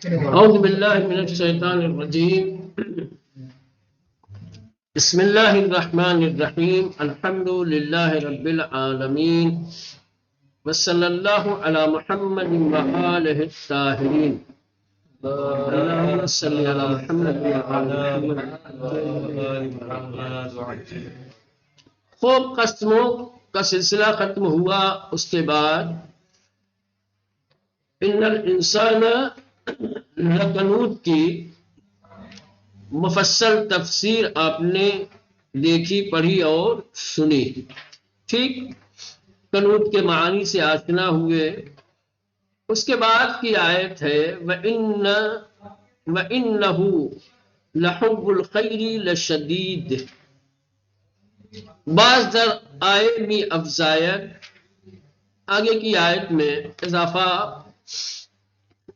اعوذ باللہ من الشیطان الرجیم بسم اللہ الرحمن الرحیم الحمد للہ رب العالمین وصلی اللہ علی محمد وآلہ الطاہرین اللہم صلی علی محمد وآلہ محمد۔ خوب قسموں کا سلسلہ ختم ہوا، اس کے بعد ان الانسان لکنود کی مفصل تفسیر آپ نے دیکھی، پڑھی اور سنی، ٹھیک؟ کنود کے معنی سے آشنا ہوئے۔ اس کے بعد کی آیت ہے وَإِنَّهُ لَحُبُّ الْخَيْرِ لَشَدِيدٌ۔ بعض در آئے می افزایت، آگے کی آیت میں اضافہ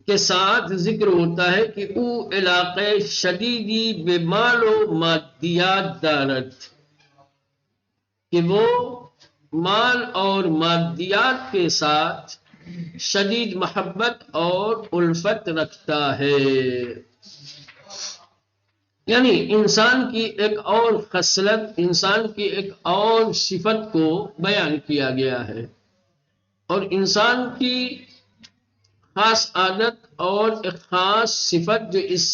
کے ساتھ ذکر ہوتا ہے کہ او علاقے شدیدی بے مال و مادیات دارد، کہ وہ مال اور مادیات کے ساتھ شدید محبت اور الفت رکھتا ہے۔ یعنی انسان کی ایک اور خصلت، انسان کی ایک اور صفت کو بیان کیا گیا ہے، اور انسان کی خاص عادت اور ایک خاص صفت جو اس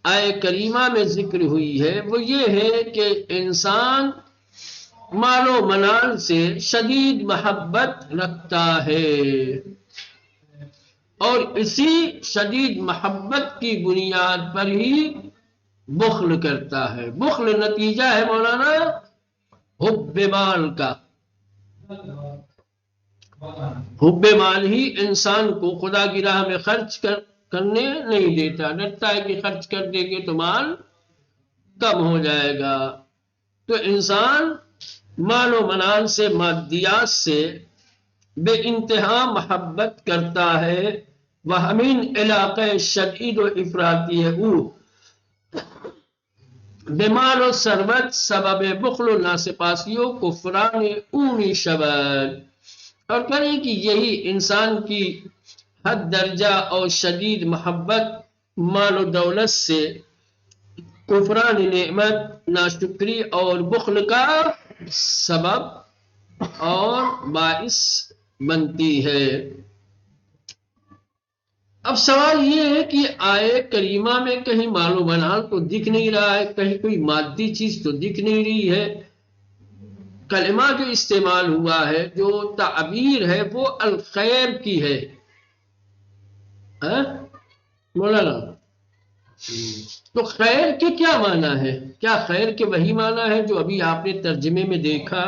آیے کریمہ میں ذکر ہوئی ہے وہ یہ ہے کہ انسان مال و منال سے شدید محبت رکھتا ہے، اور اسی شدید محبت کی بنیاد پر ہی بخل کرتا ہے۔ بخل نتیجہ ہے مولانا حب مال کا۔ حب مال ہی انسان کو خدا کی راہ میں خرچ کرنے نہیں دیتا، ڈرتا ہے کہ خرچ کر دے گے تو مال کم ہو جائے گا۔ تو انسان مال و منال سے، مادیات سے بے انتہا محبت کرتا ہے۔ وہ ہمین علاقہ شدید و افراطی ہے او بیمال و ثروت سبب بخل و ناسپاسیوں کفران اونی شبد، اور کریں کہ یہی انسان کی حد درجہ اور شدید محبت مال و دولت سے کفران نعمت، ناشکری اور بخل کا سبب اور باعث بنتی ہے۔ اب سوال یہ ہے کہ آیے کریمہ میں کہیں مال و منال تو دکھ نہیں رہا ہے، کہیں کوئی مادی چیز تو دکھ نہیں رہی ہے۔ کلمہ جو استعمال ہوا ہے، جو تعبیر ہے وہ الخیر کی ہے، مولانا۔ تو خیر کے کیا معنی ہے؟ کیا خیر کے وہی معنی ہے جو ابھی آپ نے ترجمے میں دیکھا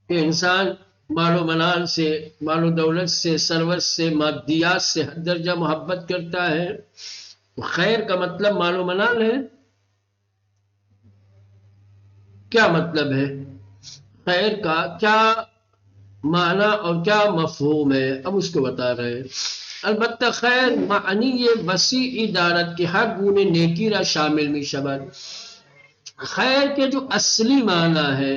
کہ انسان مال و منال سے، مال و دولت سے، ثروت سے، مادیات سے حد درجہ محبت کرتا ہے؟ خیر کا مطلب مال و منال ہے؟ کیا مطلب ہے خیر کا؟ کیا معنی اور کیا مفہوم ہے؟ اب اس کو بتا رہے ہیں۔ البتہ خیر معنی یہ وسیع دارت کے ہر گونے نیکی را شامل می شود۔ خیر کے جو اصلی معنی ہے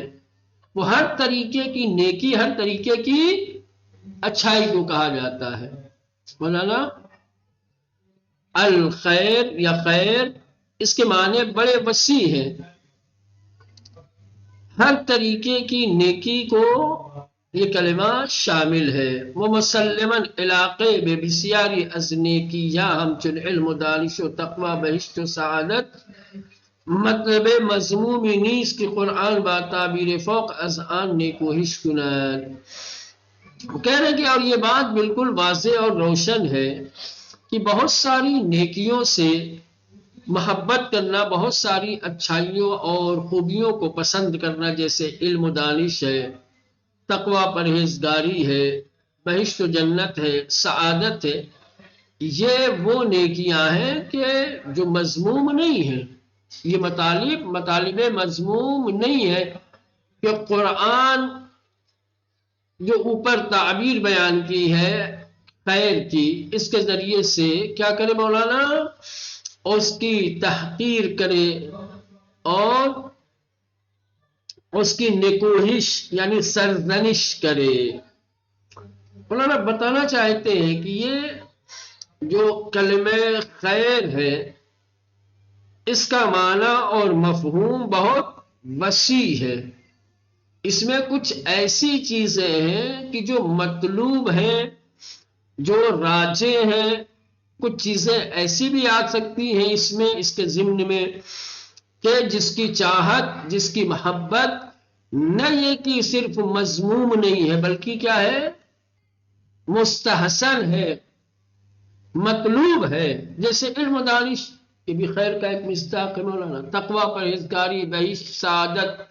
وہ ہر طریقے کی نیکی، ہر طریقے کی اچھائی کو کہا جاتا ہے۔ مولانا الخیر یا خیر، اس کے معنی بڑے وسیع ہیں، ہر طریقے کی نیکی کو یہ کلمہ شامل ہے۔ وہ مسلماً علاقے بے بسیاری از نیکی یا ہمچن علم و دانش و تقوی بہشت و سعادت، مطلب مضمومی نیز کی قرآن با تعبیر فوق از آن نیکوہش کنند۔ کہہ رہے کہ اور یہ بات بالکل واضح اور روشن ہے کہ بہت ساری نیکیوں سے محبت کرنا، بہت ساری اچھائیوں اور خوبیوں کو پسند کرنا، جیسے علم و دانش ہے، تقوی پرہیزگاری ہے، بہشت و جنت ہے، سعادت ہے، یہ وہ نیکیاں ہیں کہ جو مذموم نہیں ہیں۔ یہ مطالب مذموم نہیں ہے کہ قرآن جو اوپر تعبیر بیان کی ہے خیر کی، اس کے ذریعے سے کیا کرے مولانا؟ اس کی تحقیر کرے اور اس کی نکوہش یعنی سرزنش کرے۔ مولانا بتانا چاہتے ہیں کہ یہ جو کلمہ خیر ہے اس کا معنی اور مفہوم بہت وسیع ہے. اس میں کچھ ایسی چیزیں ہیں کہ جو مطلوب ہیں، جو راجے ہیں. کچھ چیزیں ایسی بھی آ سکتی ہیں اس میں، اس کے ضمن میں، کہ جس کی چاہت، جس کی محبت نہ یہ کہ صرف مذموم نہیں ہے بلکہ کیا ہے، مستحسن ہے، مطلوب ہے. جیسے علم و دانش، یہ بھی خیر کا ایک مصداق ہے مولانا. تقوی، پرہیزگاری، بہشت، سعادت.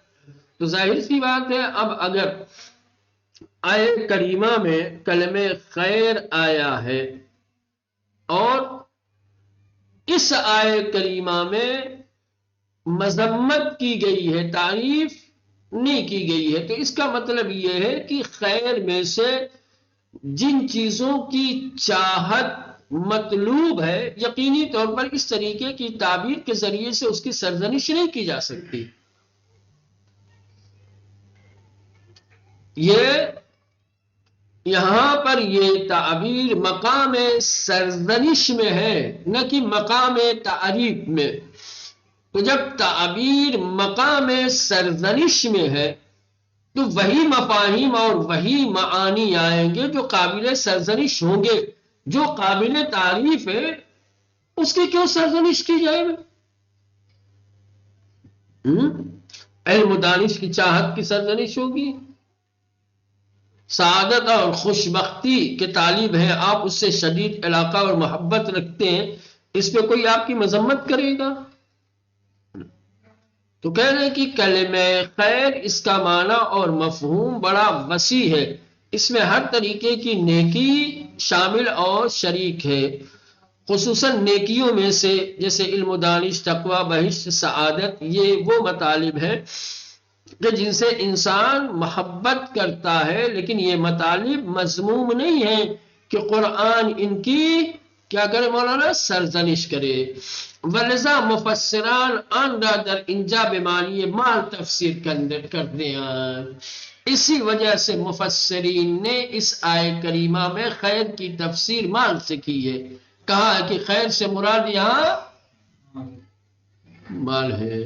تو ظاہر سی بات ہے اب اگر آیت کریمہ میں کلمہ خیر آیا ہے اور اس آیت کریمہ میں مذمت کی گئی ہے، تعریف نہیں کی گئی ہے، تو اس کا مطلب یہ ہے کہ خیر میں سے جن چیزوں کی چاہت مطلوب ہے، یقینی طور پر اس طریقے کی تعبیر کے ذریعے سے اس کی سرزنش نہیں کی جا سکتی. یہ یہاں پر یہ تعبیر مقام سرزنش میں ہے، نہ کہ مقام تعریف میں. تو جب تعبیر مقام سرزنش میں ہے تو وہی مفاہیم اور وہی معانی آئیں گے جو قابل سرزنش ہوں گے. جو قابل تعریف ہے اس کی کیوں سرزنش کی جائے گا؟ علم و دانش کی چاہت کی سرزنش ہوگی، سعادت اور خوشبختی کے طالب ہیں آپ، اس سے شدید علاقہ اور محبت رکھتے ہیں، اس پہ کوئی آپ کی مذمت کرے گا؟ تو کہہ رہے ہیں کہ کلمہ خیر اس کا معنی اور مفہوم بڑا وسیع ہے، اس میں ہر طریقے کی نیکی شامل اور شریک ہے. خصوصاً نیکیوں میں سے جیسے علم و دانش، تقوی، بہشت، سعادت، یہ وہ مطالب ہیں کہ جن سے انسان محبت کرتا ہے، لیکن یہ مطالب مذموم نہیں ہیں کہ قرآن ان کی کیا کرے مولانا، سرزنش کرے. ولذا مفسران آن را در انجا بمانی مال تفسیر کرتے ہیں. اسی وجہ سے مفسرین نے اس آیت کریمہ میں خیر کی تفسیر مال سے کی ہے. کہا ہے کہ خیر سے مراد یہاں مال ہے،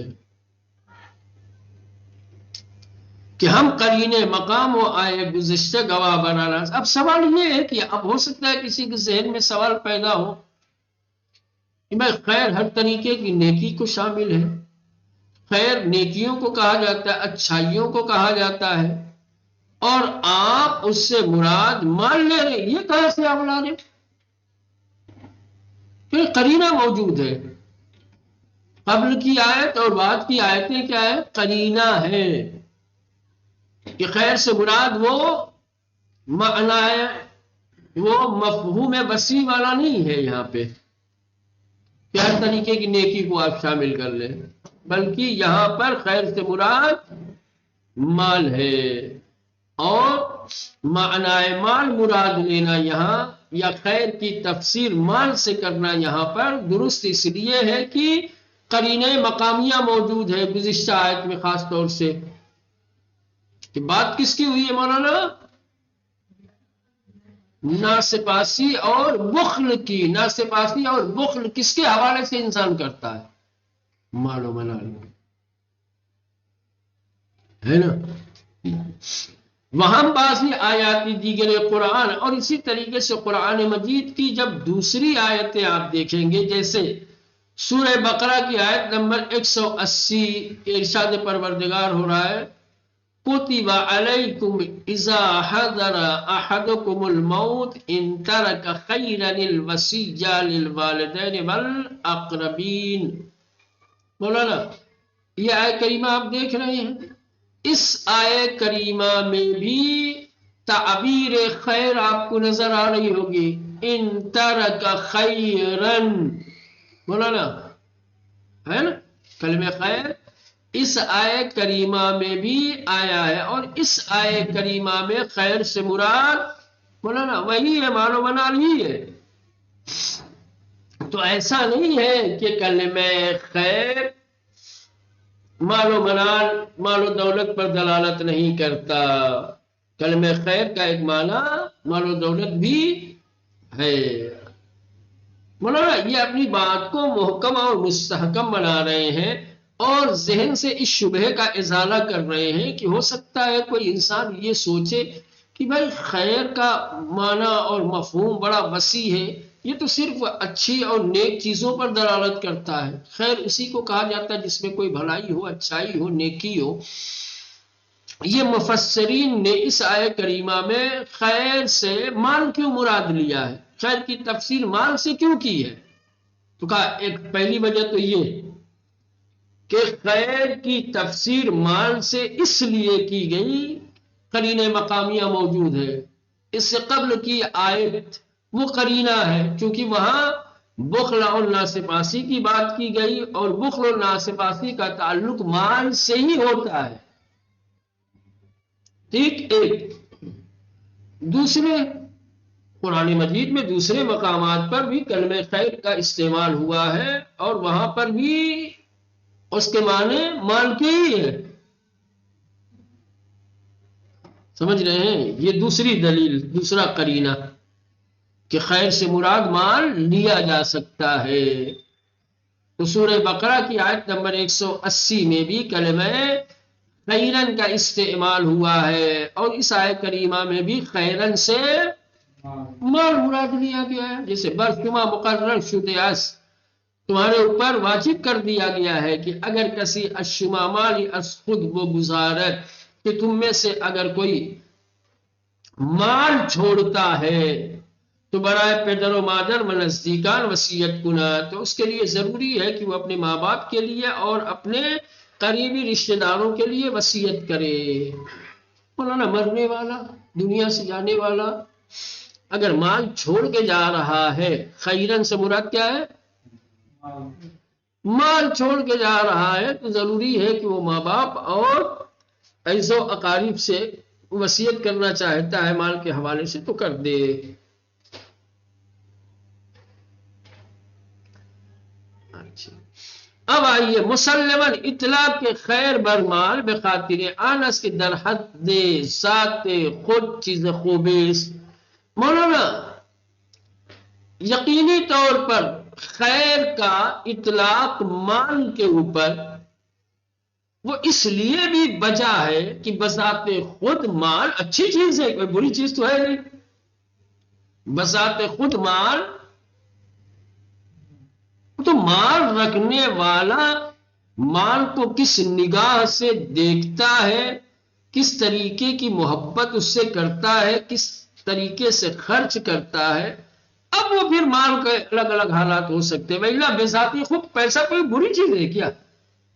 کہ ہم قرین مقام و آئے گزشتہ گواہ بنانا. اب سوال یہ ہے کہ اب ہو سکتا ہے کسی کے ذہن میں سوال پیدا ہو کہ میں خیر ہر طریقے کی نیکی کو شامل ہے، خیر نیکیوں کو کہا جاتا ہے، اچھائیوں کو کہا جاتا ہے، اور آپ اس سے مراد مان لے رہے، یہ کہاں سے آپ لا رہے؟ پھر قرینہ موجود ہے، قبل کی آیت اور بعد کی آیتیں کیا ہے، قرینہ ہے کہ خیر سے مراد وہ معنی ہے، وہ مفہوم وسیع والا نہیں ہے یہاں پہ کہ ہر طریقے کی نیکی کو آپ شامل کر لیں، بلکہ یہاں پر خیر سے مراد مال ہے. اور معنی مال مراد لینا یہاں یا خیر کی تفسیر مال سے کرنا یہاں پر درست اس لیے ہے کہ قرینہ مقامیہ موجود ہے گزشتہ آیت میں، خاص طور سے کہ بات کس کی ہوئی ہے مولانا، ناسپاسی اور بخل کی. ناسپاسی اور بخل کس کے حوالے سے انسان کرتا ہے؟ مال و منال ہے نا. وہاں بعضی آیاتی دیگر قرآن، اور اسی طریقے سے قرآن مجید کی جب دوسری آیتیں آپ دیکھیں گے، جیسے سورہ بقرہ کی آیت نمبر 180 ارشاد پروردگار ہو رہا ہے، کتب علیکم اذا حضر احدکم الموت ان ترک خیرا الوصیۃ للوالدین والاقربین. مولانا یہ آیت کریمہ آپ دیکھ رہے ہیں، اس آیت کریمہ میں بھی تعبیر خیر آپ کو نظر آ رہی ہوگی، ان ترک خیرن. مولانا ہے نا کلمہ خیر اس آیت کریمہ میں بھی آیا ہے، اور اس آیت کریمہ میں خیر سے مراد مولانا وہی ہے، مال و منال ہی ہے. تو ایسا نہیں ہے کہ کلمہ خیر مال و منال، مال و دولت پر دلالت نہیں کرتا. کلمہ خیر کا ایک معنی مال و دولت بھی ہے. مولانا یہ اپنی بات کو محکم اور مستحکم بنا رہے ہیں اور ذہن سے اس شبہ کا ازالہ کر رہے ہیں کہ ہو سکتا ہے کوئی انسان یہ سوچے کہ بھائی خیر کا معنی اور مفہوم بڑا وسیع ہے، یہ تو صرف اچھی اور نیک چیزوں پر دلالت کرتا ہے۔ خیر اسی کو کہا جاتا ہے جس میں کوئی بھلائی ہو، اچھائی ہو، نیکی ہو۔ یہ مفسرین نے اس آیہ کریمہ میں خیر سے مال کیوں مراد لیا ہے، خیر کی تفسیر مال سے کیوں کی ہے؟ تو کہا ایک پہلی وجہ تو یہ کہ خیر کی تفسیر مال سے اس لیے کی گئی، قرینہ مقامیہ موجود ہے۔ اس سے قبل کی آیت وہ قرینہ ہے چونکہ وہاں بخل اور ناصفاسی کی بات کی گئی اور بخل اور ناصفاسی کا تعلق مال سے ہی ہوتا ہے۔ ٹھیک ایک دوسرے قرآن مجید میں دوسرے مقامات پر بھی کلمہ خیر کا استعمال ہوا ہے اور وہاں پر بھی اس کے معنی مال کے ہی ہے۔ سمجھ رہے ہیں؟ یہ دوسری دلیل، دوسرا قرینہ کہ خیر سے مراد مال لیا جا سکتا ہے۔ تو سورہ بقرہ کی آیت نمبر 180 میں بھی کلمہ خیرن کا استعمال ہوا ہے اور اس آیت کریمہ میں بھی خیرن سے مال مراد لیا گیا ہے۔ جیسے برشمہ مقرر شدہ اس تمہارے اوپر واجب کر دیا گیا ہے کہ اگر کسی الشما مالی از خود وہ گزارت کہ تم میں سے اگر کوئی مال چھوڑتا ہے تو برائے پدر و مادر و نزدیکان وصیت کنا، تو اس کے لیے ضروری ہے کہ وہ اپنے ماں باپ کے لیے اور اپنے قریبی رشتہ داروں کے لیے وصیت کرے۔ مولانا مرنے والا، دنیا سے جانے والا اگر مال چھوڑ کے جا رہا ہے، خیرن سے مراد کیا ہے؟ مال چھوڑ کے جا رہا ہے تو ضروری ہے کہ وہ ماں باپ اور عزیز و اقارب سے وصیت کرنا چاہتا ہے مال کے حوالے سے تو کر دے۔ اب آئیے مسلماً اطلاق کے خیر برمال بخاطر آنس کے در حد ذات خود چیز خوبیس۔ مولانا یقینی طور پر خیر کا اطلاق مال کے اوپر وہ اس لیے بھی بجا ہے کہ بذات خود مال اچھی چیز ہے، کوئی بری چیز تو ہے نہیں۔ بذات خود مال تو مال رکھنے والا مال کو کس نگاہ سے دیکھتا ہے، کس طریقے کی محبت اس سے کرتا ہے، کس طریقے سے خرچ کرتا ہے، اب وہ پھر مال کے الگ الگ حالات ہو سکتے ہیں۔ بھائی بذاتی خود پیسہ کوئی بری چیز ہے کیا؟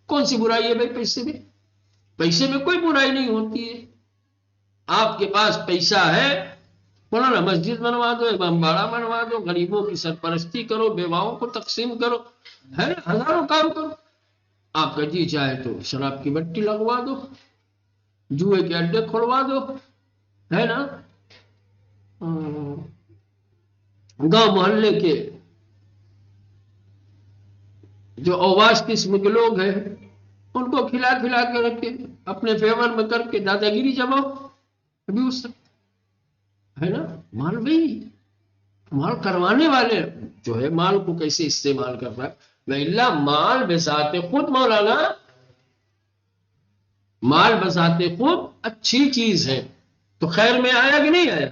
کون سی برائی ہے بھائی پیسے میں؟ پیسے میں کوئی برائی نہیں ہوتی ہے۔ آپ کے پاس پیسہ ہے، مولانا مسجد بنوا دو، امام باڑہ بنوا دو، غریبوں کی سرپرستی کرو، بیواؤں کو تقسیم کرو، ہے نا، ہزاروں کام کرو۔ آپ کا جی چاہے تو شراب کی بٹی لگوا دو، جوئے کے اڈے کھلوا دو، ہے نا، گاؤں محلے کے جو اوباش قسم کے لوگ ہیں ان کو کھلا کھلا کے رکھے، اپنے فیور میں کر کے دادا گیری جماؤ، ابھی اس ہے نا۔ مال بھائی مال کروانے والے جو ہے مال کو کیسے استعمال کر رہا ہے؟ اللہ مال بذات خود مولانا مال بذات خود اچھی چیز ہے، تو خیر میں آیا کہ نہیں آیا؟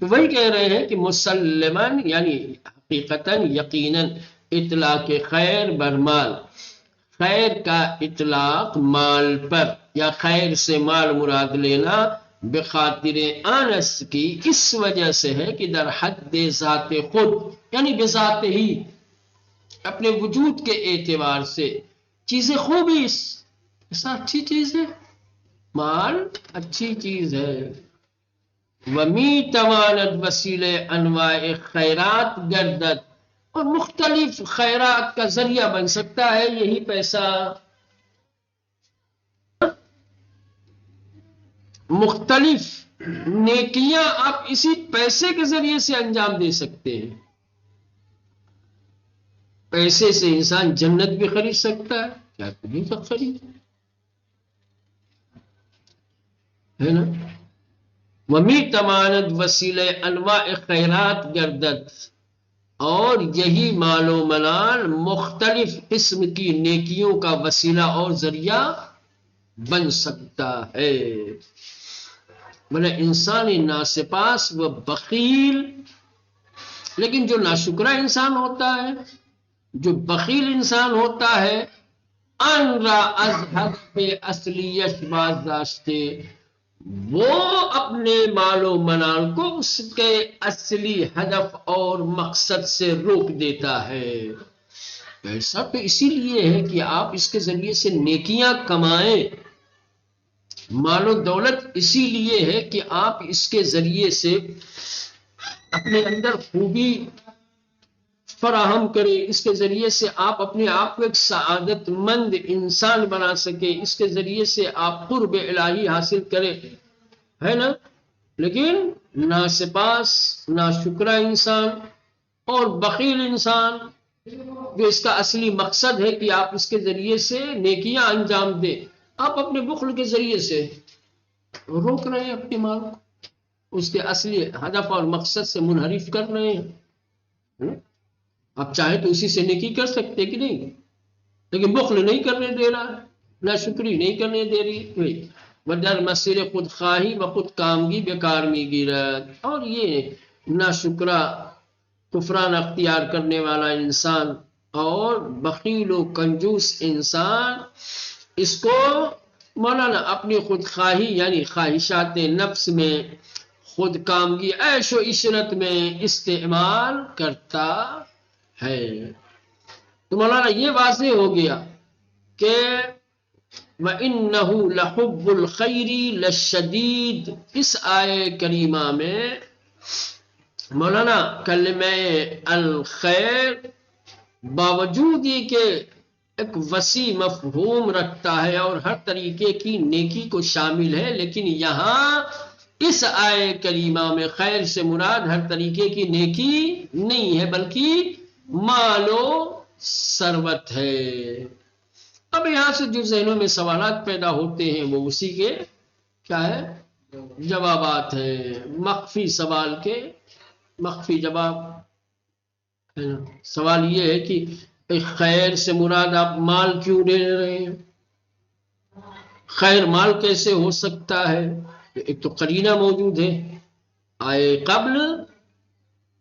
تو وہی کہہ رہے ہیں کہ مسلماً یعنی حقیقتاً یقیناً اطلاق خیر برمال، خیر کا اطلاق مال پر یا خیر سے مال مراد لینا بخاطر آنس کی اس وجہ سے ہے کہ در حد ذات خود یعنی بذات ہی اپنے وجود کے اعتبار سے چیزیں خوبی ایسا اچھی چیز ہے، مال اچھی چیز ہے۔ ومی تواند وسیلے انواع خیرات گردد، اور مختلف خیرات کا ذریعہ بن سکتا ہے یہی پیسہ، مختلف نیکیاں آپ اسی پیسے کے ذریعے سے انجام دے سکتے ہیں۔ پیسے سے انسان جنت بھی خرید سکتا ہے، کیا کبھی تک خرید ہے نا۔ ومی تماند وسیلہ انواع خیرات گردد، اور یہی مال و منال مختلف قسم کی نیکیوں کا وسیلہ اور ذریعہ بن سکتا ہے۔ بولے انسان ناسپاس و بخیل، لیکن جو ناشکرا انسان ہوتا ہے، جو بخیل انسان ہوتا ہے، ان را از حق اصلیت بازداشتے، وہ اپنے مال و منال کو اس کے اصلی ہدف اور مقصد سے روک دیتا ہے۔ پیسہ تو اسی لیے ہے کہ آپ اس کے ذریعے سے نیکیاں کمائیں، مال و دولت اسی لیے ہے کہ آپ اس کے ذریعے سے اپنے اندر خوبی فراہم کریں، اس کے ذریعے سے آپ اپنے آپ کو ایک سعادت مند انسان بنا سکیں، اس کے ذریعے سے آپ قرب الہی حاصل کریں، ہے نا؟ لیکن ناسپاس، ناشکرا انسان اور بخیل انسان، جو اس کا اصلی مقصد ہے کہ آپ اس کے ذریعے سے نیکیاں انجام دیں، آپ اپنے بخل کے ذریعے سے روک رہے ہیں اپنے مال کو، اس کے اصلی ہدف اور مقصد سے منحرف کر رہے ہیں۔ آپ چاہیں تو اسی سے نیکی کر سکتے کہ نہیں، لیکن بخل نہیں کرنے دے رہا ہے، ناشکری نہیں کرنے دے رہی، ودر مسیر خود خواہی و خود کامگی بیکار میں گیرد، اور یہ ناشکرا کفران اختیار کرنے والا انسان اور بخیل و کنجوس انسان، اس کو مولانا اپنی خود خواہی یعنی خواہشات نفس میں، خود کامگی عیش و عشرت میں استعمال کرتا ہے۔ تو مولانا یہ واضح ہو گیا کہ وَإِنَّهُ لَحُبُّ الْخَيْرِ لَشَدِيدٌ، اس آیے کریمہ میں مولانا کلمہ الخیر باوجود یہ کہ ایک وسیع مفہوم رکھتا ہے اور ہر طریقے کی نیکی کو شامل ہے، لیکن یہاں اس آیے کریمہ میں خیر سے مراد ہر طریقے کی نیکی نہیں ہے، بلکہ مال و ثروت ہے۔ اب یہاں سے جو ذہنوں میں سوالات پیدا ہوتے ہیں وہ اسی کے کیا ہے جوابات ہیں، مخفی سوال کے مخفی جواب ہے نا۔ سوال یہ ہے کہ خیر سے مراد آپ مال کیوں لے رہے ہیں، خیر مال کیسے ہو سکتا ہے؟ ایک تو قرینہ موجود ہے، آئے قبل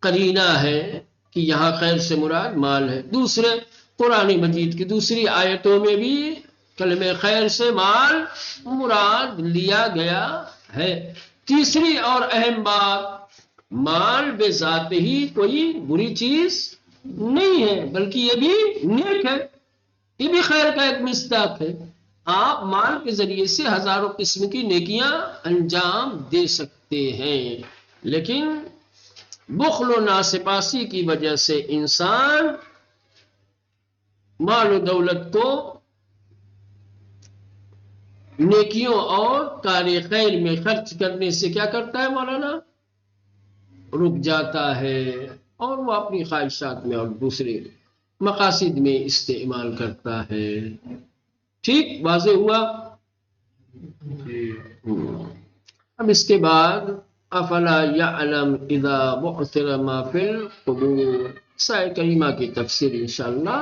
قرینہ ہے کہ یہاں خیر سے مراد مال ہے، دوسرے قرآن مجید کی دوسری آیتوں میں بھی کلمہ خیر سے مال مراد لیا گیا ہے۔ تیسری اور اہم بات، مال بے ذات ہی کوئی بری چیز نہیں ہے، بلکہ یہ بھی نیک ہے، یہ بھی خیر کا ایک مصداق ہے۔ آپ مال کے ذریعے سے ہزاروں قسم کی نیکیاں انجام دے سکتے ہیں، لیکن بخل و ناسپاسی کی وجہ سے انسان مال و دولت کو نیکیوں اور کار خیر میں خرچ کرنے سے کیا کرتا ہے مولانا؟ رک جاتا ہے، اور وہ اپنی خواہشات میں اور دوسرے مقاصد میں استعمال کرتا ہے۔ ٹھیک واضح ہوا؟ اب اس کے بعد افلا یعلم اذا بعثر ما فی القبور، سایہ کریمہ کی تفسیر انشاءاللہ